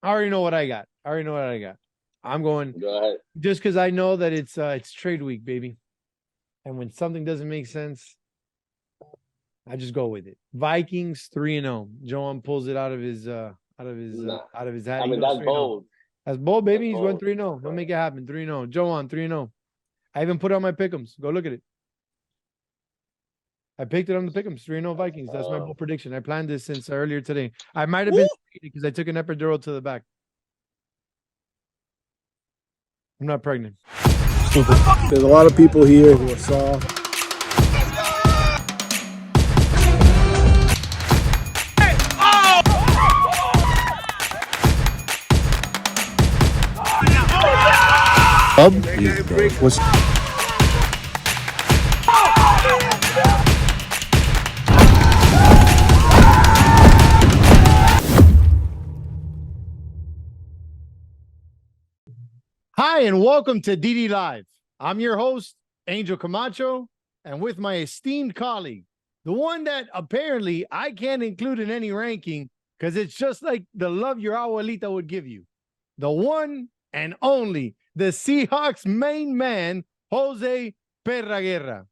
I already know what I got. I'm going Go ahead. just because I know that it's trade week, baby. And when something doesn't make sense, I just go with it. Vikings 3-0. Joan pulls it Nah, out of his hat. I He mean goes that's 3-0. bold. That's bold, That's baby. He's going bold. 3-0. He'll make it happen. 3-0. Joan 3-0. I even put on my pick'ems. Go look at it. I picked it on the pick'ems. 3-0 Vikings. That's my bold prediction. I planned this since earlier today. I might have Woo! been because I took an epidural to the back. I'm not pregnant. Stupid. There's a lot of people here who are soft. Was Hi, and welcome to DD Live. I'm your host, Angel Camacho, and with my esteemed colleague, the one that apparently I can't include in any ranking because it's just like the love your abuelita would give you. The one and only, the Seahawks main man, Jose Perraguerra.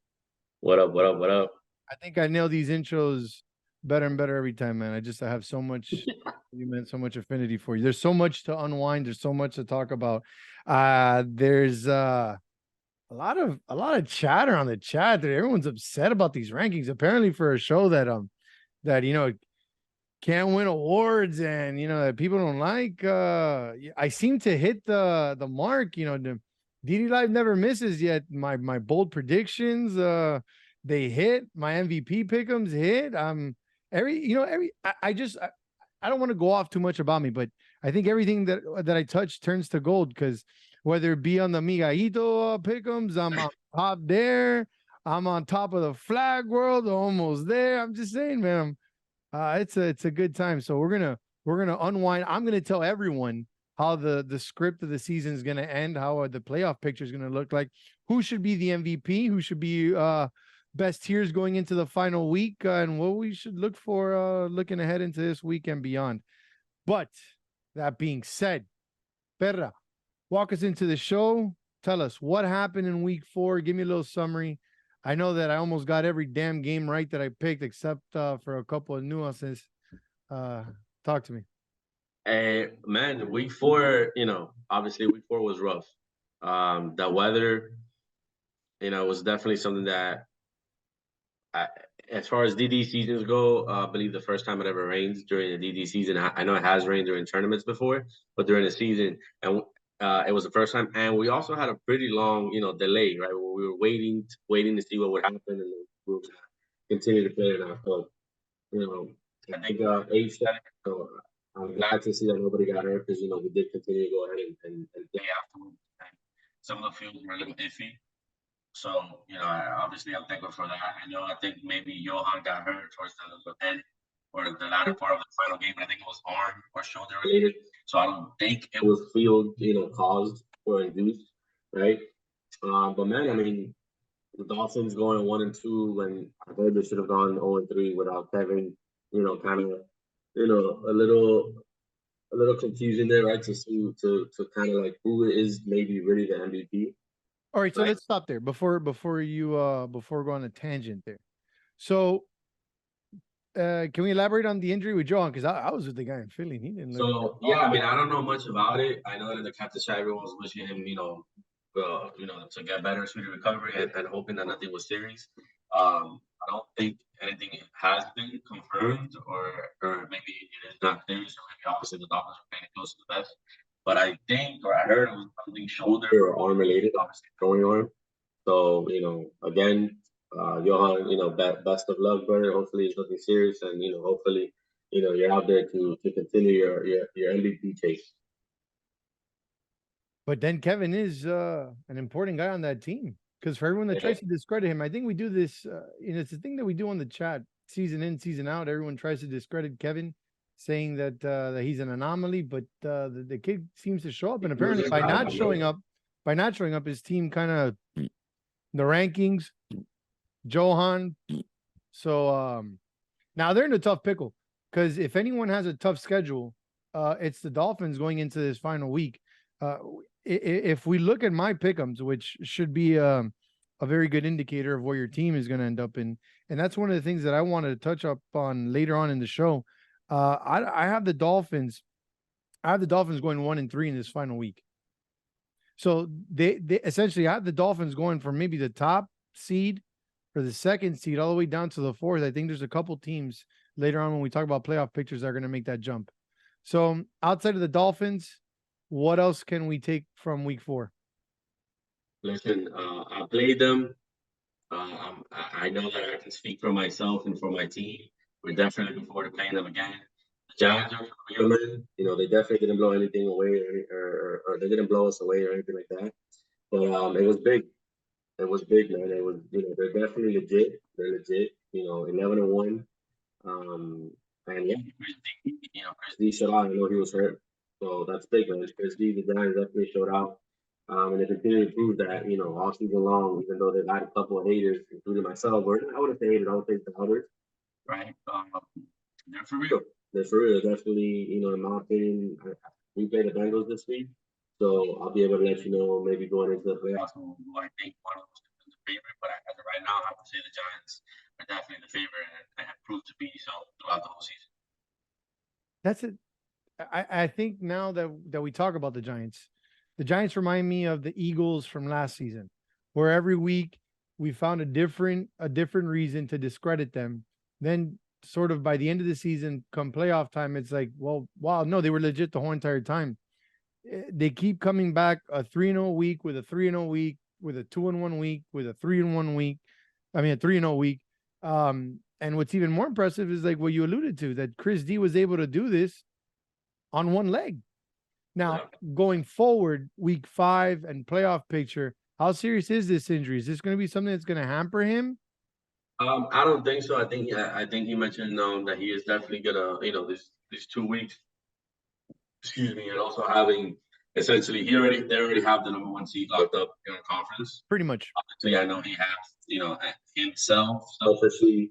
What up? What up? What up? I think I nail these intros better and better every time, man. I have so much, you meant so much affinity for you. There's so much to unwind. There's so much to talk about. There's a lot of chatter on the chat that everyone's upset about these rankings. Apparently, for a show that can't win awards and that people don't like. I seem to hit the mark. The DD Live never misses yet. My bold predictions, they hit. My MVP pick'ems hit. I don't want to go off too much about me, but I think everything that I touch turns to gold because whether it be on the Migaito pick'ems, I'm on top there. I'm on top of the flag world, almost there. I'm just saying, man. It's a good time. So we're gonna unwind. I'm gonna tell everyone how the script of the season is gonna end, how the playoff picture is gonna look like, who should be the MVP, who should be best tiers going into the final week, and what we should look for looking ahead into this week and beyond. But that being said, Perra, walk us into the show. Tell us what happened in week 4. Give me a little summary. I know that I almost got every damn game right that I picked, except for a couple of nuances. Talk to me. And man, week 4, obviously week 4 was rough. The weather, was definitely something that, I, as far as DD seasons go, I believe the first time it ever rains during the DD season. I know it has rained during tournaments before, but during the season, and it was the first time. And we also had a pretty long, delay, right? Where we were waiting to see what would happen, and we were gonna continue to play it out. So, you know, I think age said it. So I'm glad to see that nobody got hurt because we did continue to go ahead and play afterwards. And some of the fields were a little iffy. So, obviously I'm thankful for that. I think maybe Johan got hurt towards the end or the latter part of the final game. I think it was arm or shoulder related. So I don't think it was field, caused or induced, right? But man, I mean, the Dolphins going 1-2 when I heard they should have gone 0-3 without Kevin, kind of, a little confusion there, right? To kind of like who is maybe really the MVP. All right, so Right. let's stop there before we go on a tangent there. So can we elaborate on the injury with Johan? Because I was with the guy in Philly. He didn't look. So yeah, I mean, I don't know much about it. I know that in the captain chat, everyone was wishing him, to get better, speedy recovery, and hoping that nothing was serious. I don't think anything has been confirmed, or maybe it is not serious, or maybe obviously the doctors are paying it close to the vest. But I think, or I heard, it was something shoulder or arm related, obviously throwing arm. So again, Johan, best of luck, brother. Hopefully it's nothing serious, and hopefully you're out there to continue your MVP chase. But then Kevin is an important guy on that team because for everyone that tries to discredit him, I think we do this. It's a thing that we do on the chat, season in, season out. Everyone tries to discredit Kevin, saying that he's an anomaly, but the kid seems to show up, and apparently by not showing up, his team kind of the rankings, Johan. So now they're in a tough pickle because if anyone has a tough schedule, it's the Dolphins going into this final week. If we look at my pick'ems, which should be a very good indicator of where your team is going to end up in, and that's one of the things that I wanted to touch up on later on in the show. I have the Dolphins. I have the Dolphins going 1-3 in this final week. So they essentially I have the Dolphins going from maybe the top seed for the second seed all the way down to the fourth. I think there's a couple teams later on when we talk about playoff pictures that are going to make that jump. So outside of the Dolphins, what else can we take from week 4? Listen, I played them. I know that I can speak for myself and for my team. We're definitely looking forward to playing them again. The Giants are real, man. You know, they definitely didn't blow anything away, or they didn't blow us away or anything like that. But it was big. It was big, man. It was, you know, they're definitely legit. They're legit. You know, 11-1. And yeah, Chris D showed out. I know he was hurt, so that's big, man. Chris D, the Giants definitely showed out. And they continue to prove that, you know, all season long, even though they've had a couple of haters, including myself, or I would have hated, I would think the others, right? They're for real. They're for real. Definitely, you know, in my opinion, we play the Bengals this week, so I'll be able to let you know maybe going into the playoffs who I think one of those is the favorite. But as of right now, I would say the Giants are definitely the favorite and have proved to be so throughout the whole season. That's it. I think now that we talk about the Giants remind me of the Eagles from last season, where every week we found a different reason to discredit them. Then sort of by the end of the season, come playoff time, it's like, well, wow, no, they were legit the whole entire time. They keep coming back a 3-0 week with a 3-0 week with a 2-1 week with a 3-1 week. I mean, a 3-0 week. And what's even more impressive is like what you alluded to, that Chris D was able to do this on one leg. Now, going forward, week 5 and playoff picture, how serious is this injury? Is this going to be something that's going to hamper him? I don't think so. I think he mentioned that he is definitely gonna, you know, these 2 weeks. Excuse me, and also having essentially they already have the number 1 seed locked up in a conference. Pretty much. Obviously, I know he has, you know, himself selfishly,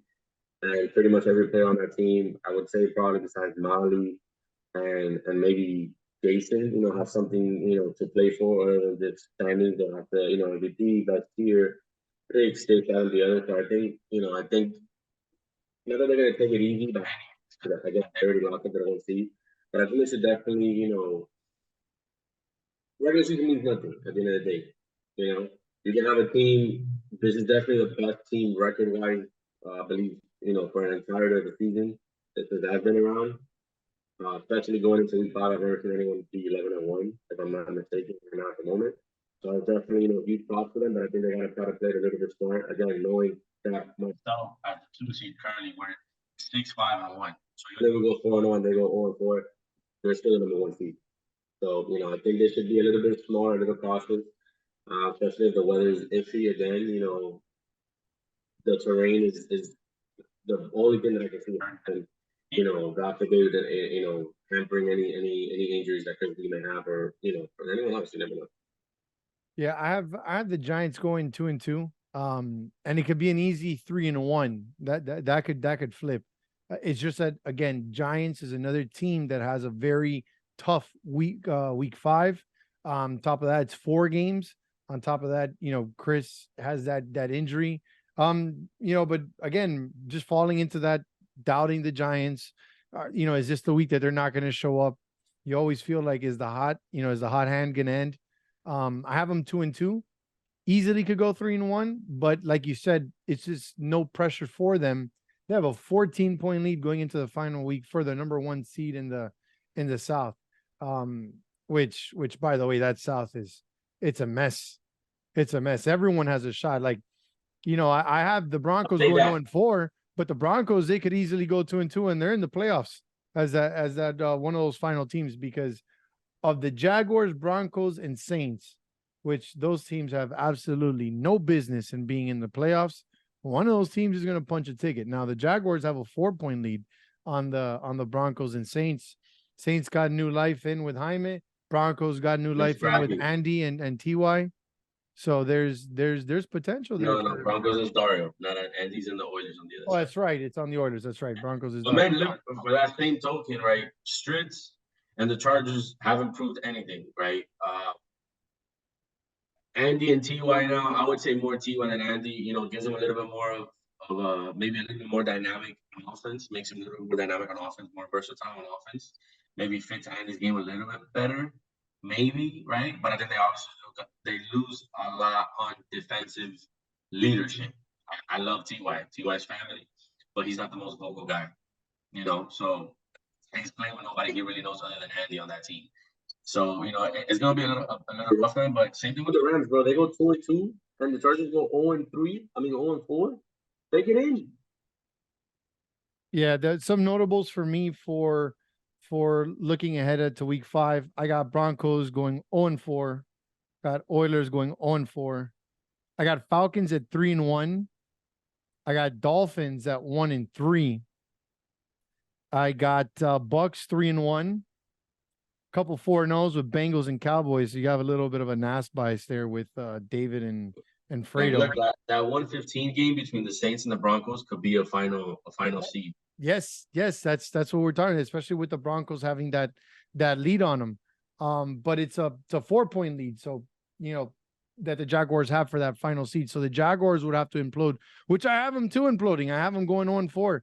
and pretty much every player on that team. I would say probably besides Molly and maybe Jason, you know, have something, you know, to play for other than just standing. They have to, you know, MVP, best tier, big stick out of the other. So I think not that they're gonna take it easy, but I guess they already locked up their 1 seed. But I think they should definitely, you know, regular season means nothing at the end of the day. You know, you can have a team. This is definitely the best team record-wise, I believe. You know, for an entirety of the season that I've been around. Especially going into week 5, I've never seen anyone be 11-1, if I'm not mistaken, or not at the moment. So it's definitely, you know, huge props for them, but I think they got to try to play it a little bit smart. Again, knowing that myself as the 2 seed currently we're 6-5-1. So even if we go 4-1, they go 0-4, they're still the number 1 seed. So, you know, I think they should be a little bit smaller, a little cautious, especially if the weather is iffy again. You know, the terrain is the only thing that I can see. And, you know, God forbid that, you know, hampering any injuries that Chris D may have, or, you know, or anyone else, you never know. Yeah, I have the Giants going 2-2. And it could be an easy 3-1. That could flip. It's just that, again, Giants is another team that has a very tough week 5. Top of that, it's 4 games. On top of that, you know, Chris has that injury. You know, but again, just falling into that, doubting the Giants, you know, is this the week that they're not going to show up? You always feel like, is the hot hand going to end? I have them 2-2. Easily could go 3-1, but like you said, it's just no pressure for them. They have a 14-point lead going into the final week for the number 1 seed in the South. Which by the way, that South it's a mess. It's a mess. Everyone has a shot. Like, you know, I have the Broncos going 0-4, but the Broncos, they could easily go 2-2, and they're in the playoffs as that one of those final teams, because of the Jaguars, Broncos, and Saints, which those teams have absolutely no business in being in the playoffs. One of those teams is going to punch a ticket. Now, the Jaguars have a 4-point lead on the Broncos and Saints. Saints got new life in with Jaime. Broncos got new life in with Andy and TY. So there's potential there. No, Broncos is Dario, not Andy's in the Oilers on the other side. That's right. It's on the Oilers. That's right. Broncos is Dario. Man, look, for that same token, right? Stritz, and the Chargers haven't proved anything, right? Andy and Ty now, I would say more Ty than Andy. Gives him a little bit more of maybe a little bit more dynamic on offense, makes him a little bit more dynamic on offense, more versatile on offense. Maybe fits Andy's game a little bit better, maybe, right? But I think they lose a lot on defensive leadership. I love Ty's family, but he's not the most vocal guy, So he's playing with nobody he really knows other than Andy on that team. So it's gonna be a little rougher, but same thing with the Rams, bro. They go 2-2, and the Chargers go 0-3. I mean 0-4. Take it in. Yeah, there's some notables for me for looking ahead to week 5. I got Broncos going 0-4. Got Oilers going 0-4. I got Falcons at 3-1. I got Dolphins at 1-3. I got Bucks 3-1. Couple 4-0s with Bengals and Cowboys. So you have a little bit of a NAS bias there with David and Fredo. Look, that 115 game between the Saints and the Broncos could be a final seed. Yes, that's what we're talking, especially with the Broncos having that lead on them. But it's a 4-point lead, so that the Jaguars have for that final seed. So the Jaguars would have to implode, which I have them too imploding. I have them going 0-4.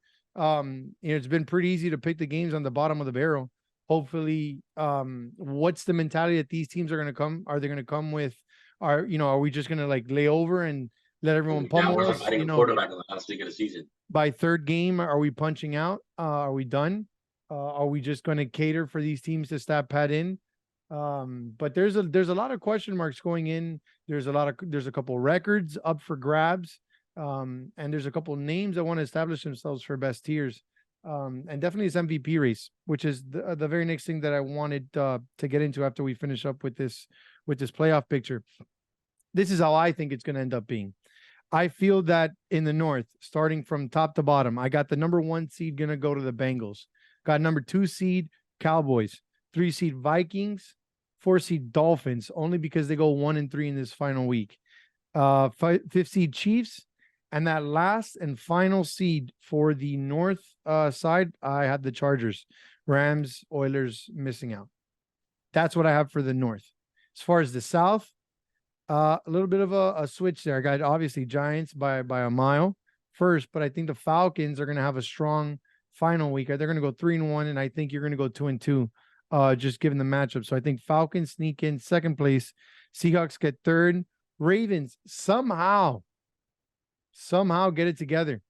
It's been pretty easy to pick the games on the bottom of the barrel. Hopefully, what's the mentality that these teams are going to come? Are they going to come with, are we just going to like lay over and let everyone pummel us? Quarterback in the last week of the season. By third game, are we punching out? Are we done? Are we just going to cater for these teams to stat pad in? But there's a lot of question marks going in. There's a couple records up for grabs. And there's a couple names that want to establish themselves for best tiers. And definitely this MVP race, which is the very next thing that I wanted to get into after we finish up with this playoff picture. This is how I think it's going to end up being. I feel that in the North, starting from top to bottom, I got the number 1 seed going to go to the Bengals. Got number 2 seed Cowboys, 3 seed Vikings, 4 seed Dolphins, only because they go 1-3 in this final week. 5th seed Chiefs, and that last and final seed for the North side, I have the Chargers. Rams, Oilers missing out. That's what I have for the North. As far as the South, a little bit of a switch there. I got obviously Giants by a mile first, but I think the Falcons are going to have a strong final week. They're going to go 3-1, and I think you're going to go 2-2, just given the matchup. So I think Falcons sneak in second place. Seahawks get third. Ravens somehow get it together,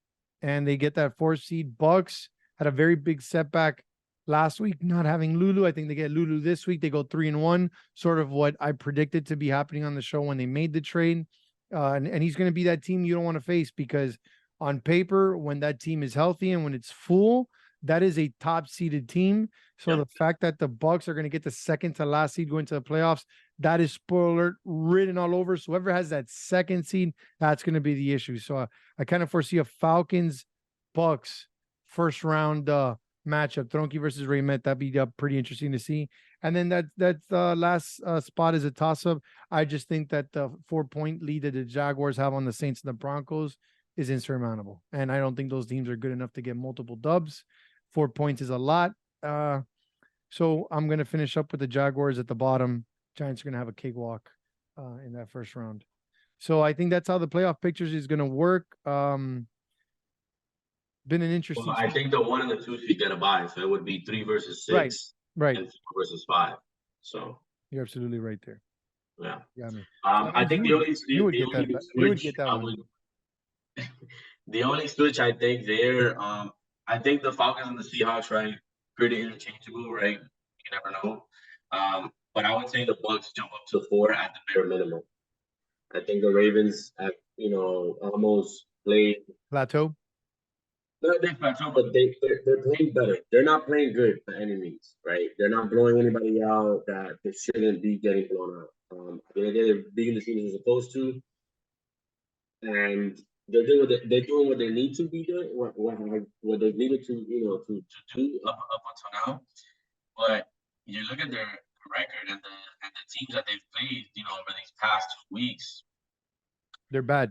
and they get that 4th seed. Bucks had a very big setback last week, not having Lulu. I think they get Lulu this week. They go 3-1, sort of what I predicted to be happening on the show when they made the trade. And he's going to be that team you don't want to face, because on paper, when that team is healthy and when it's full, that is a top seeded team. So the fact that the Bucks are going to get the second to last seed going to the playoffs, that is, spoiler alert, written all over. So whoever has that second seed, that's going to be the issue. So I kind of foresee a Falcons Bucks first round matchup, Tronky versus Raymet. That'd be pretty interesting to see. And then that last spot is a toss up. I just think that the 4-point lead that the Jaguars have on the Saints and the Broncos is insurmountable, and I don't think those teams are good enough to get multiple dubs. 4 points is a lot. So I'm going to finish up with the Jaguars at the bottom. Giants are going to have a cakewalk in that first round. So I think that's how the playoff pictures is going to work. Been an interesting. Well, I think the 1 and the 2 should get a bye, so it would be 3 versus 6, right, and 4 versus 5. So you're absolutely right there. Yeah. Yeah, man. I think the only switch I think there, I think the Falcons and the Seahawks, right, pretty interchangeable, right? You never know. But I would say the Bucks jump up to 4 at the bare minimum. I think the Ravens have, almost played plateau. They plateau, but they're playing better. They're not playing good by any means, right? They're not blowing anybody out that they shouldn't be getting blown out. They're beating the teams they're supposed to, and they're doing what they need to be doing, what they needed to, to do up until now. But you look at their record and the teams that they've played, over these past weeks. They're bad.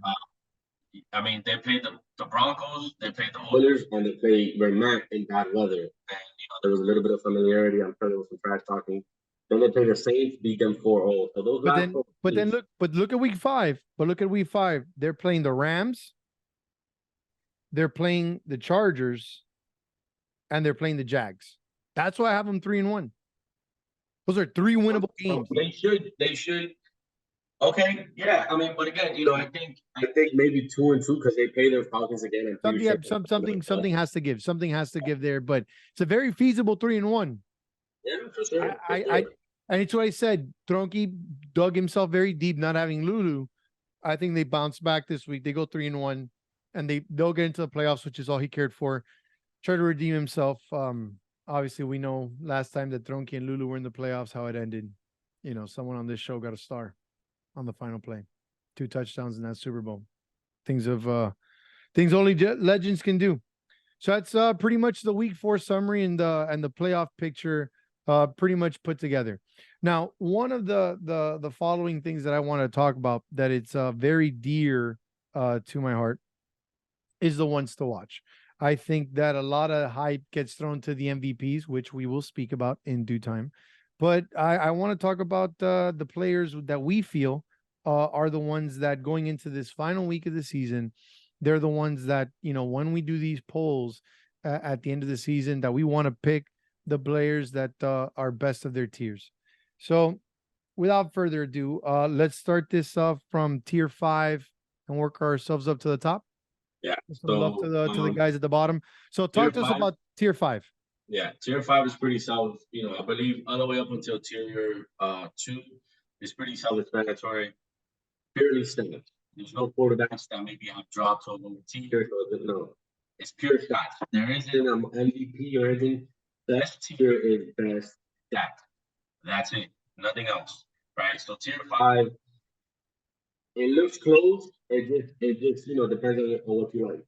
I mean, they played the Broncos, they played the Oilers, and they played Vermont in bad weather. And there was a little bit of familiarity. I'm sure there was some trash talking. Then they played the Saints, beat them 4-0. So those look at week 5. But look at week 5. They're playing the Rams, they're playing the Chargers, and they're playing the Jags. That's why I have them 3-1. Those are 3 winnable games. They should. Okay, yeah. I mean, but again, I think maybe 2-2 because they pay their Falcons again. Something has to give. Something has to give there, but it's a very feasible 3-1. Yeah, for sure. And it's what I said. Tronky dug himself very deep, not having Lulu. I think they bounce back this week. They go 3-1, and they'll get into the playoffs, which is all he cared for. Try to redeem himself. Obviously, we know last time that Tronky and Lulu were in the playoffs, how it ended. Someone on this show got a star on the final play, 2 touchdowns in that Super Bowl. Things only legends can do. So that's pretty much the week 4 summary and the playoff picture pretty much put together. Now, one of the following things that I want to talk about that it's very dear to my heart is the ones to watch. I think that a lot of hype gets thrown to the MVPs, which we will speak about in due time. But I want to talk about the players that we feel are the ones that going into this final week of the season, they're the ones that, when we do these polls at the end of the season, that we want to pick the players that are best of their tiers. So without further ado, let's start this off from tier 5 and work ourselves up to the top. Yeah. So love to the guys at the bottom. So talk to us about tier 5. Yeah, tier 5 is pretty solid. I believe all the way up until tier 2 is pretty self-explanatory. Purely stats. There's no quarterbacks that maybe have dropped over the tier. No, it's pure stats. There isn't an MVP or anything. Best tier is best stat. That's it. Nothing else. Right. So tier 5, it looks close. It just depends on what you like.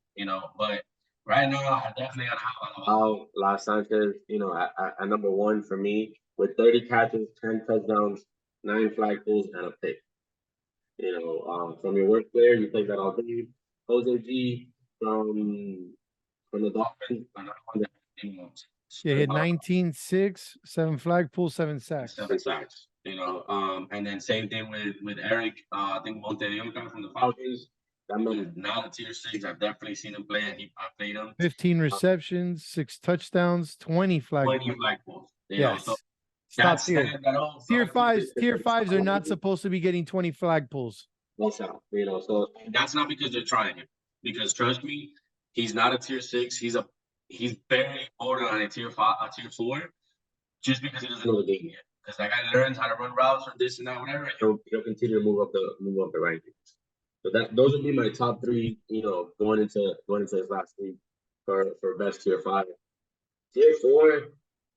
But right now I definitely gotta have Las Sanchez. At number 1 for me with 30 catches, 10 touchdowns, 9 flag pulls, and a pick. From your work player, you take that all day. Jose G from the Dolphins, another one that he hit 19-6, 7 flag pulls, 7 sacks. 7 sacks. And then same thing with Eric. I think Montevideo from the Falcons. That man is not a tier 6. I've definitely seen him play, and I played him. 15 receptions, 6 touchdowns, 20 flag pulls. Yes. So stop here. Tier 5s are not supposed to be getting 20 flag pulls. That's out. So that's not because they're trying him. Because trust me, he's not a tier 6. He's barely borderline a tier 5, a tier 4, just because he doesn't know the game yet. Because that guy learns how to run routes or this and that, whatever. He'll continue to move up the rankings. So those would be my top 3. Going into this last week for best tier 5. Tier 4,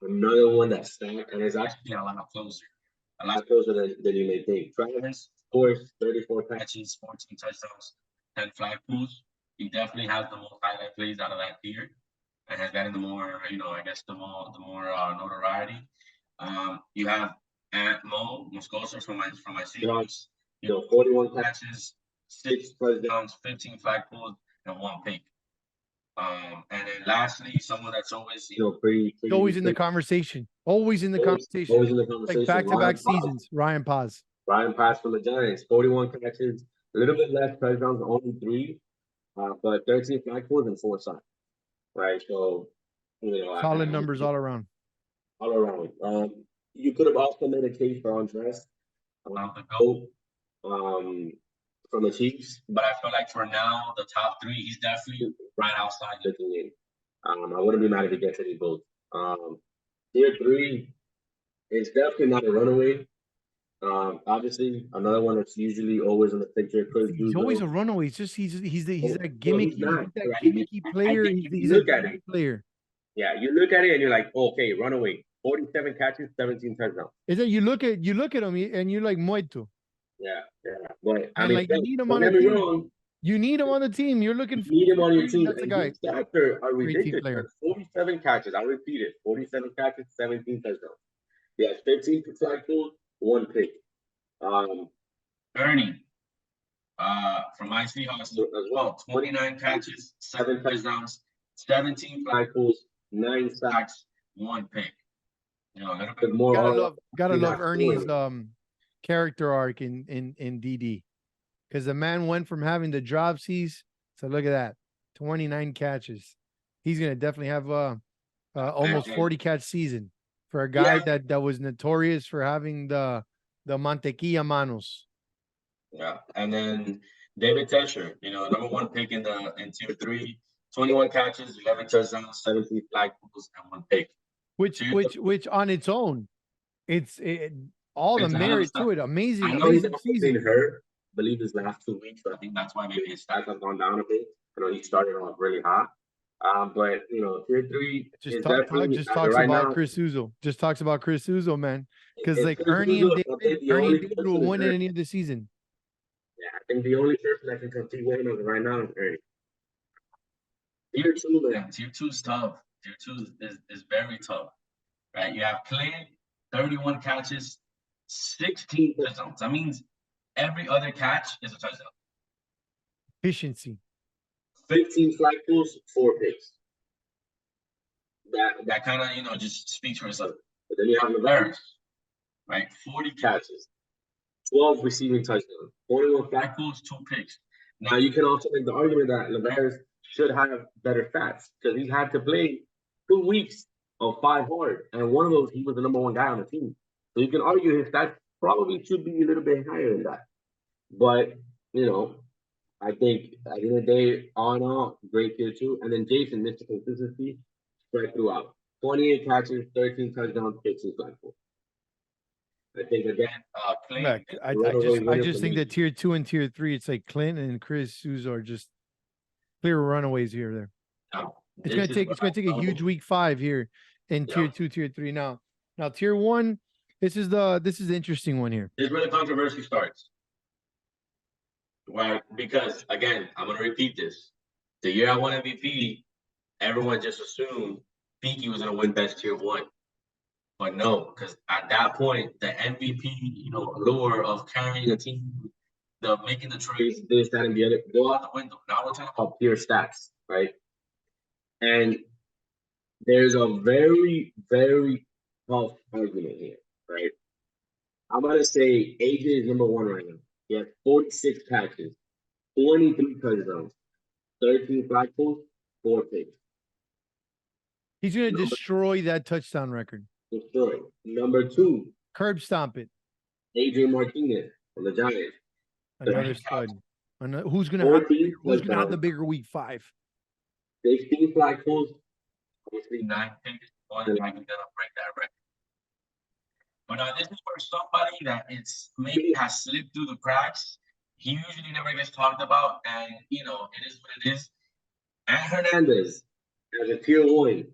another one that's stacked, and it's actually a lot closer than you may think. Travis, of course, 34 catches, 14 touchdowns, 10 flag pulls. He definitely has the most highlight plays out of that tier, and has gotten the more, I guess the more notoriety. You have Moscoso from my Seahawks. 41 catches, 6 touchdowns, 15 flag pulls, and 1 pick. And then lastly, someone that's always, pretty always in the conversation. Always in the conversation. Like back-to-back seasons. Ryan Paz from the Giants, 41 catches, a little bit less touchdowns, only 3, but 13 flag pulls and 4 sacks. Right. So, solid numbers all around. All around. You could have also made a case for Andres, the GOAT, from the Chiefs, but I feel like for now, the top 3, he's definitely right outside looking in. I wouldn't be mad if he gets any votes. Tier 3 is definitely not a runaway. Obviously, another one that's usually always in the picture. He's always a runaway. It's just he's that gimmicky player. He's a gimmicky player. Yeah, you look at it and you're like, okay, runaway. 47 catches, 17 touchdowns. Is that you look at him and you're like muerto. Yeah. But I mean, you need him on the team. You need him on the team. You're looking for. You need him on your team. That's the guy. His stats are ridiculous. 47 catches. I repeat it. 47 catches, 17 touchdowns. He has 15 flag pulls, 1 pick. Ernie. from my Seahawks as well. 29 catches, 7 touchdowns, 17 flag pulls, 9 sacks, 1 pick. You know, a little bit more. Gotta love Ernie's scoring. character arc in DD, because the man went from having the dropsies to look at that, 29 catches. He's gonna definitely have almost 40 catch season for a guy that was notorious for having the mantequilla manos. Yeah, and then David Tesher, you know, number 1 pick in tier 3, 21 catches, 11 touchdowns, 17 flag pulls, and 1 pick. Which on its own, all the merit to it. Amazing, I know he's season. hurt. I believe his last 2 weeks, so I think that's why maybe his stats have gone down a bit. I know he started off really hot. But you know, tier 3 just talks about Chris Uzo. Just talks about Chris Uzo, man. Because like Ernie and David will win it any of the season. Yeah, I think the only person that can compete with him right now is Ernie. Tier 2, man. Tier 2 is tough. Tier 2 is very tough. Right? You have Clay, 31 catches, 16 touchdowns. That means every other catch is a touchdown. Efficiency. 15 flag pulls, 4 picks. That kind of, you know, just speaks for itself. But then you have Lavera's, right? 40 catches, 12 receiving touchdowns, 41 flag pulls, 2 picks. Now you can also make the argument that Lavera's should have better stats because he had to play 2 weeks of 5 hard, and one of those he was the number 1 guy on the team. So you can argue his stats probably should be a little bit higher than that. But you know, I think at the end of the day, all in all, great tier 2. And then Jason, Mr. Consistency, spread throughout. 28 catches, 13 touchdowns, 15 flag pulls. I think again, Clint, I just think that tier 2 and tier 3, it's like Clint and Chris Souza are just clear runaways here or there. No, it's gonna take a huge week 5 here in tier 2, tier 3. Now tier 1, this is the interesting one here. This is where the controversy starts. Right, because again, I'm gonna repeat this. The year I won MVP, everyone just assumed Pinky was gonna win best tier 1. But no, because at that point, the MVP, you know, lure of carrying a team, the making the trades, this, that, and the other, go out the window. Now we're talking about pure stats, right? And there's a very, very tough argument here, right? I'm gonna say AJ is number 1 right now. He has 46 catches, 23 touchdowns, 13 flag pulls, 4 picks. He's going to destroy that touchdown record. Destroy. Number 2. Curb stomp it. Adrian Martinez from the Giants. Another stud. Who's going to have the bigger week 5? 16 flag pulls, obviously 9 picks. One is going to break that record. But this is for somebody that it's maybe has slipped through the cracks. He usually never gets talked about, and you know it is what it is. And Hernandez as a tier 1.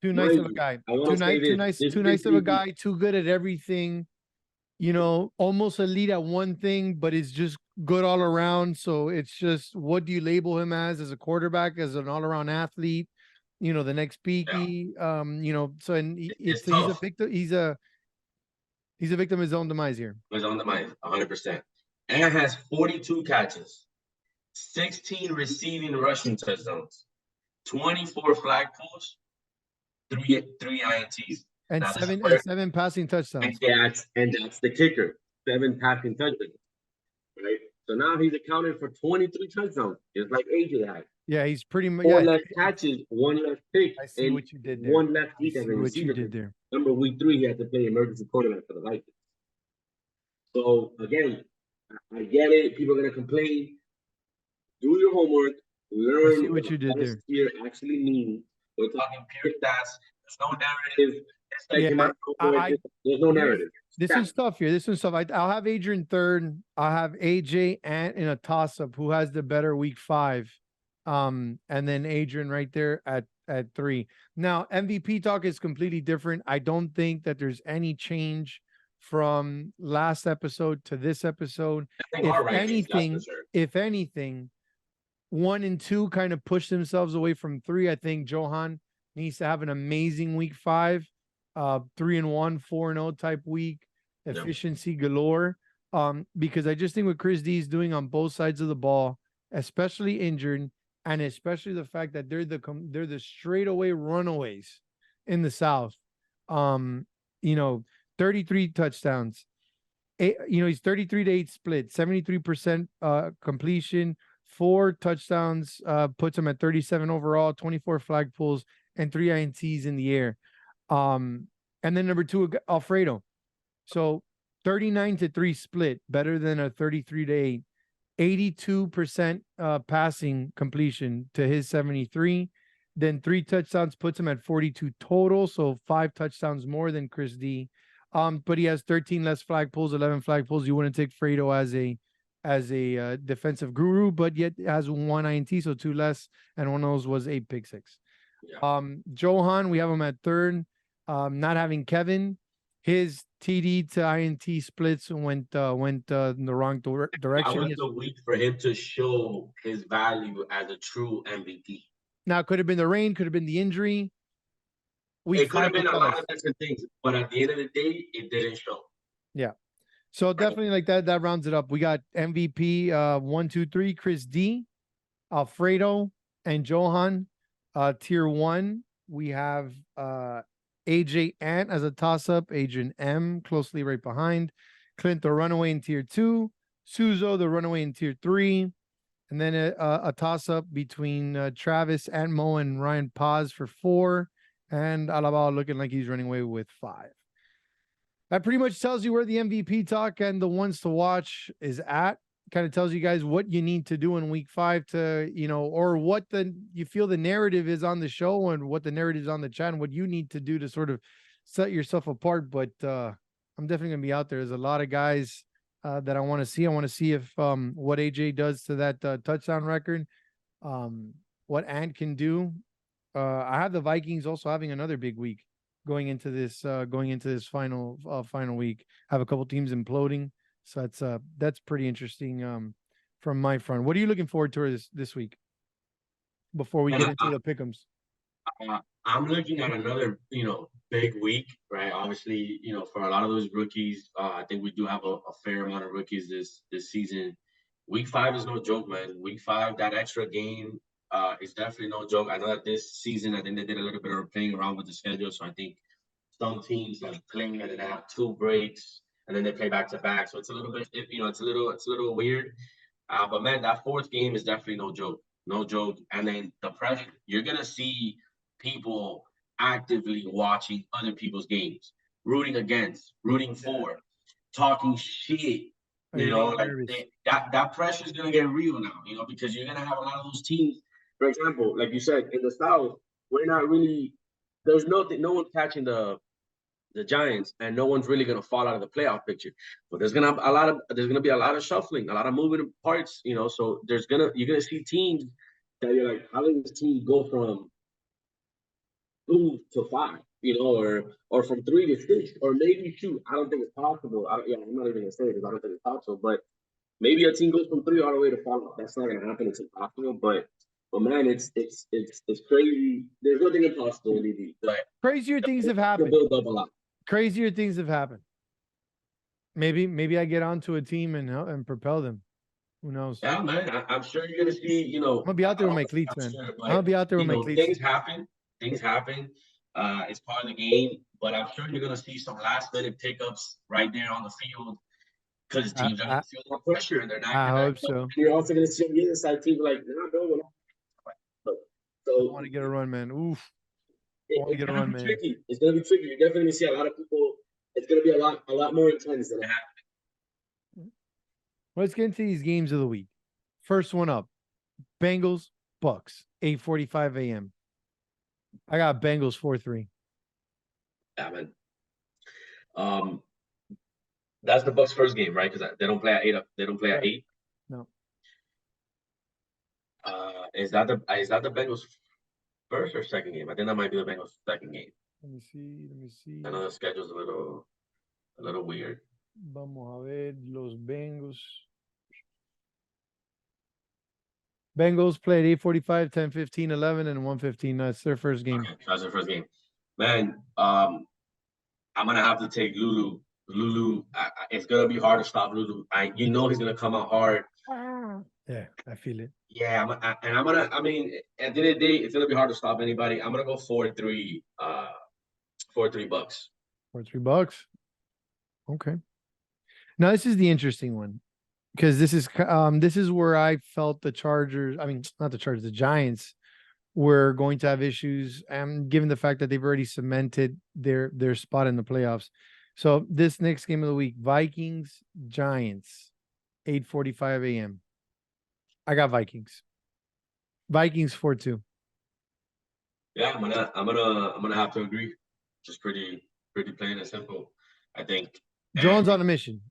Too nice of a guy. Too nice of a guy. Too good at everything. You know, almost elite at one thing, but it's just good all around. So it's just, what do you label him as a quarterback, as an all-around athlete? You know, the next Peaky. Yeah. You know, so and he's a victim. He's a victim of his own demise here. His own demise, 100%. And has 42 catches, 16 receiving rushing touchdowns, 24 flag pulls, 3 INTs. And seven passing touchdowns. And that's the kicker. 7 passing touchdowns. Right? So now he's accounted for 23 touchdowns, just like AJ had. Yeah, he's pretty much 4 less catches, 1 less pick. I see what you did there. 1 less pick. I see what you did there. Remember, week 3, he had to play emergency quarterback for the Vikings. So again, I get it. People are gonna complain. Do your homework. Learn. I see what you did there. Here actually means. We're talking pure stats. There's no narrative. There's no narrative. This one's tough here. I'll have Adrian 3rd. I'll have AJ and in a toss-up who has the better week 5. And then Adrian right there at 3. Now, MVP talk is completely different. I don't think that there's any change from last episode to this episode. If anything, 1 and 2 kind of push themselves away from 3. I think Johan needs to have an amazing week 5, 3-1, 4-0 type week, efficiency galore. Because I just think what Chris D is doing on both sides of the ball, especially injured, and especially the fact that they're the straightaway runaways in the South. Um, 33 touchdowns. He's 33 to 8 split, 73% completion, 4 touchdowns, puts him at 37 overall, 24 flag pulls, and 3 INTs in the air. And then number 2, Alfredo. So 39 to 3 split, better than a 33 to 8. 82% passing completion to his 73. Then 3 touchdowns puts him at 42 total, so 5 touchdowns more than Chris D. But he has 13 less flag pulls, 11 flag pulls. You wouldn't take Fredo as a defensive guru, but yet has 1 INT, so 2 less, and one of those was a pick 6. Yeah. Johan, we have him at third. Not having Kevin, his TD to INT splits went in the wrong direction. That was the week for him to show his value as a true MVP. Now, it could have been the rain, could have been the injury. It could have been a lot of different things, but at the end of the day, it didn't show. Yeah. So definitely like that rounds it up. We got MVP 1, 2, 3, Chris D, Alfredo, and Johan. Tier 1, we have AJ Ant as a toss-up, Adrian M closely right behind, Clint the runaway in tier 2, Suzo the runaway in tier 3, and then a toss-up between Travis and Mo and Ryan Paz for 4, and Alabao looking like he's running away with 5. That pretty much tells you where the MVP talk and the ones to watch is at. Kind of tells you guys what you need to do in week 5 to, or what you feel the narrative is on the show and what the narrative is on the chat and what you need to do to sort of set yourself apart. But I'm definitely going to be out there. There's a lot of guys that I want to see. I want to see if what AJ does to that touchdown record, what Ant can do. I have the Vikings also having another big week going into this final week. I have a couple teams imploding. So that's pretty interesting from my front. What are you looking forward to this week before we get into the pick'ems? I'm looking at another, big week, right? Obviously, for a lot of those rookies, I think we do have a fair amount of rookies this season. Week 5 is no joke, man. Week 5, that extra game is definitely no joke. I know that this season, I think they did a little bit of playing around with the schedule. So I think some teams like playing and then have 2 breaks and then they play back to back. So it's a little bit, it's a little weird. But man, that 4th game is definitely no joke. And then the pressure, you're gonna see people actively watching other people's games, rooting against, rooting for, talking shit. That pressure is gonna get real now. Because you're gonna have a lot of those teams. For example, like you said, in the South, we're not really. There's no one catching the Giants, and no one's really gonna fall out of the playoff picture. But there's gonna be a lot of shuffling, a lot of moving parts. So you're gonna see teams that you're like, how did this team go from 2 to 5? Or from 3 to 6, or maybe 2. I don't think it's possible. I'm not even gonna say it because I don't think it's possible. But maybe a team goes from 3 all the way to 5. That's not gonna happen. It's impossible. But man, it's crazy. There's nothing impossible in EV. But crazier things have happened. Build up a lot. Crazier things have happened. Maybe I get onto a team and propel them. Who knows? Yeah, man. I'm sure you're gonna see. I'm gonna be out there with my cleats, man. Sure, but, I'm gonna be out there with my cleats. Things happen. It's part of the game. But I'm sure you're gonna see some last-minute pickups right there on the field because teams are gonna feel more pressure and they're not. I hope so. You're also gonna see the other side team like, no. So I want to get a run, man. Oof. It's gonna be tricky. It's gonna be tricky. You're definitely gonna see a lot of people. It's gonna be a lot more intense than it happened. Let's get into these games of the week. First one up, Bengals, Bucks, 8:45 a.m. I got Bengals 4-3. Yeah, man. That's the Bucks' first game, right? Because they don't play at 8. They don't play at 8. No. Is that the Bengals' first or second game? I think that might be the Bengals' second game. Let me see. I know the schedule's a little weird. Vamos a ver los Bengals. Bengals played 8:45, 10:15, 11, and 1:15. That's their first game. Okay, that's their first game. Man, I'm gonna have to take Lulu Lulu, it's gonna be hard to stop Lulu. You know he's gonna come out hard. Yeah, I feel it. Yeah, and I'm gonna. I mean, at the end of the day, it's gonna be hard to stop anybody. I'm gonna go 4-3. 4-3 Bucks. For $3. Okay. Now this is the interesting one because this is where I felt the Chargers. I mean, not the Chargers, the Giants were going to have issues, and given the fact that they've already cemented their spot in the playoffs. So this next game of the week, Vikings Giants, 8:45 a.m. I got Vikings. Vikings 4-2. Yeah, I'm gonna have to agree. Just pretty plain and simple. I think. Jones on a mission.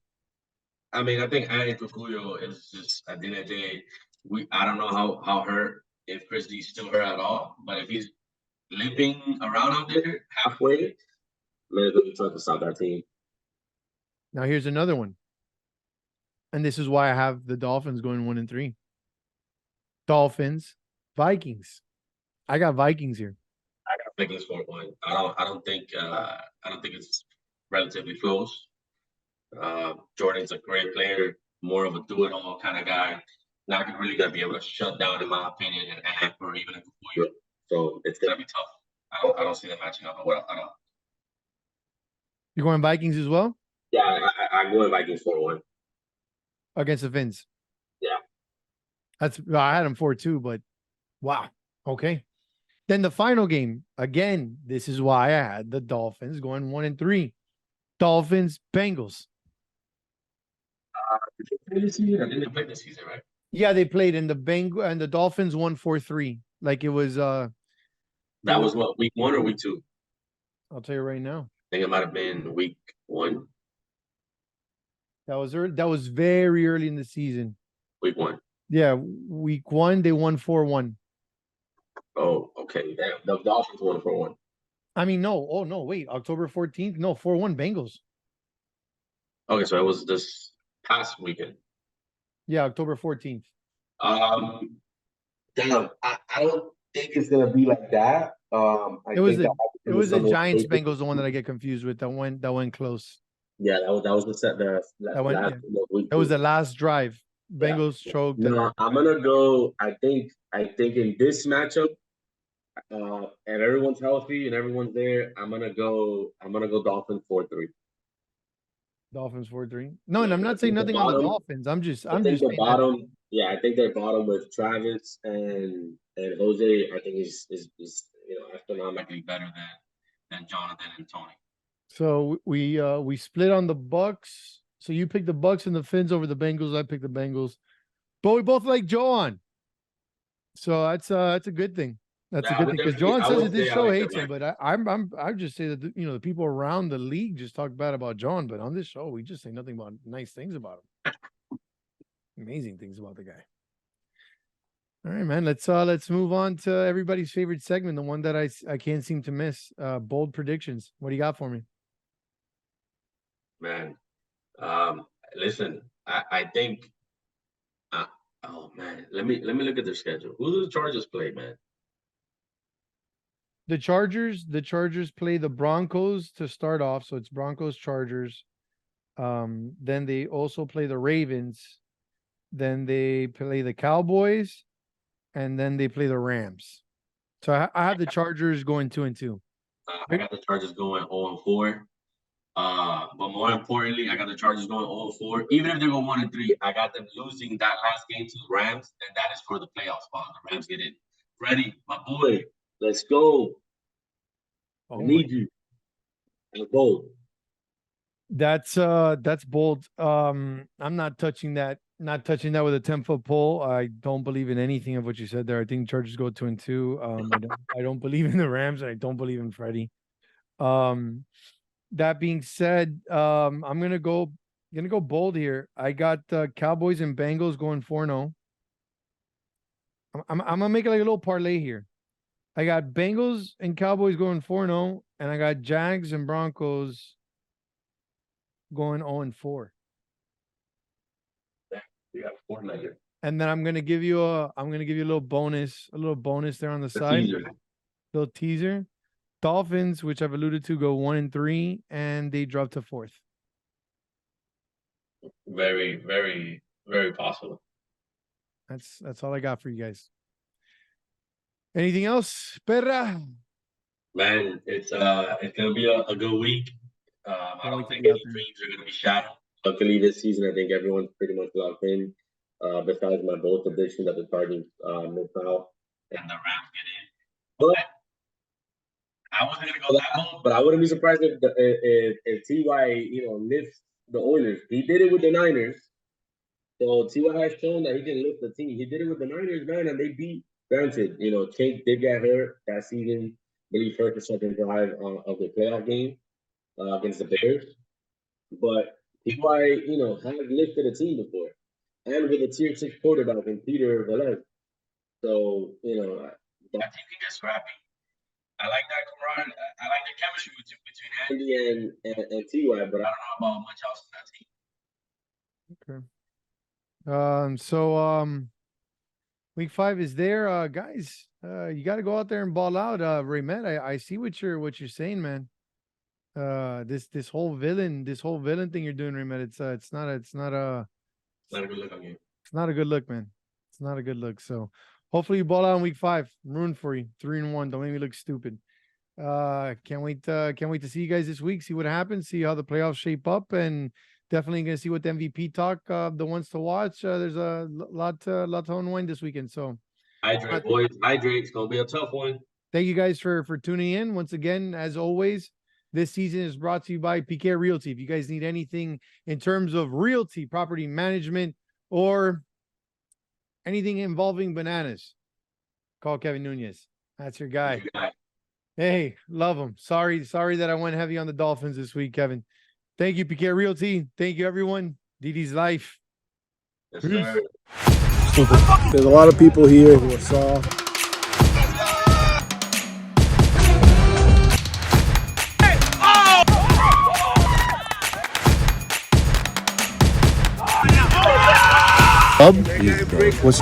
I mean, I think adding Cucuyo is just at the end of the day. I don't know how hurt, if Christie's still hurt at all, but if he's limping around out there halfway, man, really trying to stop that team. Now here's another one. And this is why I have the Dolphins going 1-3. Dolphins, Vikings. I got Vikings here. I got Vikings 4-1. I don't think it's relatively close. Jordan's a great player, more of a do-it-all kind of guy. Not really gonna be able to shut down, in my opinion, an Ant or even a Cucuyo. So it's gonna be tough. I don't see them matching up at all. You're going Vikings as well? Yeah, I'm going Vikings 4-1. Against the Fins. Yeah. I had them 4-2, but wow. Okay. Then the final game, again, this is why I had the Dolphins going 1-3. Dolphins, Bengals. Did they play this season? I didn't play this season, right? Yeah, they played and the Dolphins won 4-3. Like it was that was what, week 1 or week 2? I'll tell you right now. I think it might have been week 1. That was very early in the season. Week 1. Yeah, week 1 they won 4-1. Oh, okay. The Dolphins won 4-1. I mean, no. Oh no, wait. October 14th. No, 4-1 Bengals. Okay, so it was this past weekend. Yeah, October 14th. Damn, I don't think it's gonna be like that. It was the Giants Bengals, the one that I get confused with. That went close. Yeah, that was the set there. That was the last drive. Bengals choked. No, I'm gonna go. I think in this matchup, and everyone's healthy and everyone's there, I'm gonna go Dolphins 4-3. Dolphins 4-3. No, and I'm not saying nothing on the Dolphins. I'm just the bottom. Yeah, I think their bottom with Travis and Jose, I think is astronomically better than Jonathan and Tony. So we split on the Bucks. So you picked the Bucks and the Fins over the Bengals. I picked the Bengals, but we both like Joan. So that's a good thing. That's a good thing because Joan says that this show hates him, but I just say that the people around the league just talk bad about Joan, but on this show we just say nothing but nice things about him. Amazing things about the guy. All right, man. Let's move on to everybody's favorite segment, the one that I can't seem to miss. Bold predictions. What do you got for me? Man, listen, I think. Oh man, let me look at their schedule. Who do the Chargers play, man? The Chargers play the Broncos to start off, so it's Broncos Chargers. Then they also play the Ravens. Then they play the Cowboys, and then they play the Rams. So I have the Chargers going 2-2. I got the Chargers going 0-4. But more importantly, I got the Chargers going 0-4. Even if they go 1-3, I got them losing that last game to the Rams, and that is for the playoff spot. The Rams get in. Freddie, my boy, let's go. I need you. And bold. That's bold. I'm not touching that. Not touching that with a 10-foot pole. I don't believe in anything of what you said there. I think Chargers go 2-2. I don't believe in the Rams, and I don't believe in Freddie. That being said, I'm gonna go bold here. I got Cowboys and Bengals going 4-0. I'm gonna make it like a little parlay here. I got Bengals and Cowboys going 4-0, and I got Jags and Broncos going 0-4. You got 4 later. And then I'm gonna give you a little bonus there on the side. Teaser. Little teaser. Dolphins, which I've alluded to, go 1-3, and they drop to 4th. very, very, very possible. That's all I got for you guys. Anything else, Perra? Man, it's gonna be a good week. I Can't wait don't to think be out any there. dreams are gonna be shattered. Luckily, this season, I think everyone's pretty much locked in. Besides my bold prediction that the Chargers miss out and the Rams get in. But I wasn't gonna go that bold, but I wouldn't be surprised if Ty lifts the Oilers. He did it with the Niners. So Ty has shown that he can lift the team. He did it with the Niners, man, and they beat. Granted, Chink did get hurt that season. I believe first or second drive of the playoff game against the Bears. But Ty, has lifted a team before, and with a tier 6 quarterback in Peter Velez. So that team can get scrappy. I like that camaraderie. I like the chemistry between Andy and Ty, but I don't know about much else in that team. So week 5 is there, guys. You got to go out there and ball out. Raymet, I see what you're saying, man. This whole villain thing you're doing, Raymet. It's not a good look on you. It's not a good look, man. It's not a good look. So hopefully you ball out in week 5. I'm rooting for you. 3-1. Don't make me look stupid. Can't wait to see you guys this week. See what happens. See how the playoffs shape up, and definitely gonna see what the MVP talk. The ones to watch. There's a lot to unwind this weekend. So hydrate, boys. Hydrate. It's gonna be a tough one. Thank you guys for tuning in once again. As always, this season is brought to you by PK Realty. If you guys need anything in terms of realty, property management, or anything involving bananas, call Kevin Nunez. That's your guy. Hey, love him. Sorry that I went heavy on the Dolphins this week, Kevin. Thank you, PK Realty. Thank you, everyone. Didi's life. Yes, sir. There's a lot of people here who are soft. What's